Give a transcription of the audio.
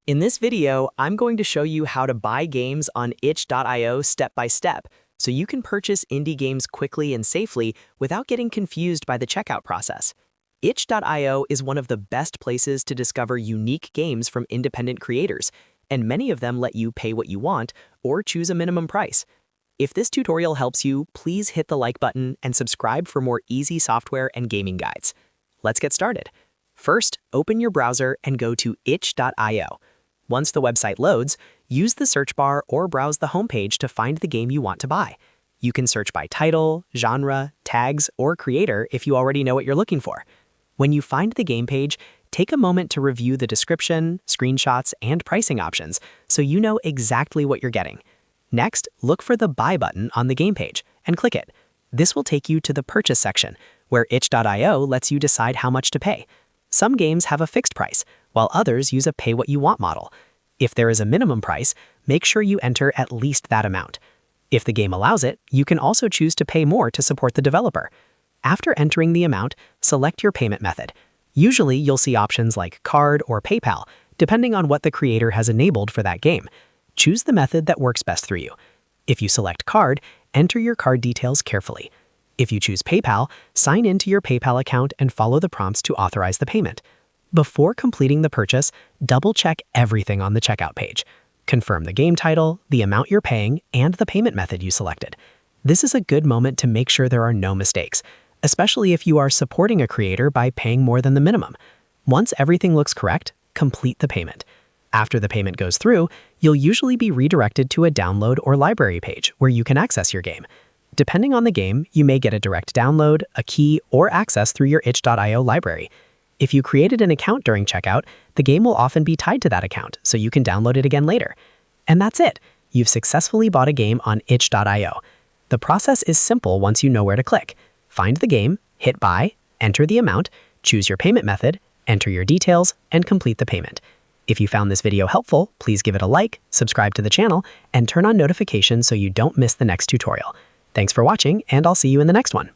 In this video, I'm going to show you how to buy games on itch.io step by step, so you can purchase indie games quickly and safely without getting confused by the checkout process. Itch.io is one of the best places to discover unique games from independent creators, and many of them let you pay what you want or choose a minimum price. If this tutorial helps you, please hit the like button and subscribe for more easy software and gaming guides. Let's get started. First, open your browser and go to itch.io. Once the website loads, use the search bar or browse the homepage to find the game you want to buy. You can search by title, genre, tags, or creator if you already know what you're looking for. When you find the game page, take a moment to review the description, screenshots, and pricing options so you know exactly what you're getting. Next, look for the Buy button on the game page and click it. This will take you to the Purchase section, where itch.io lets you decide how much to pay. Some games have a fixed price, while others use a pay-what-you-want model. If there is a minimum price, make sure you enter at least that amount. If the game allows it, you can also choose to pay more to support the developer. After entering the amount, select your payment method. Usually, you'll see options like card or PayPal, depending on what the creator has enabled for that game. Choose the method that works best for you. If you select card, enter your card details carefully. If you choose PayPal, sign into your PayPal account and follow the prompts to authorize the payment. Before completing the purchase, double-check everything on the checkout page. Confirm the game title, the amount you're paying, and the payment method you selected. This is a good moment to make sure there are no mistakes, especially if you are supporting a creator by paying more than the minimum. Once everything looks correct, complete the payment. After the payment goes through, you'll usually be redirected to a download or library page where you can access your game. Depending on the game, you may get a direct download, a key, or access through your itch.io library. If you created an account during checkout, the game will often be tied to that account, so you can download it again later. And that's it. You've successfully bought a game on itch.io. The process is simple once you know where to click. Find the game, hit buy, enter the amount, choose your payment method, enter your details, and complete the payment. If you found this video helpful, please give it a like, subscribe to the channel, and turn on notifications so you don't miss the next tutorial. Thanks for watching, and I'll see you in the next one.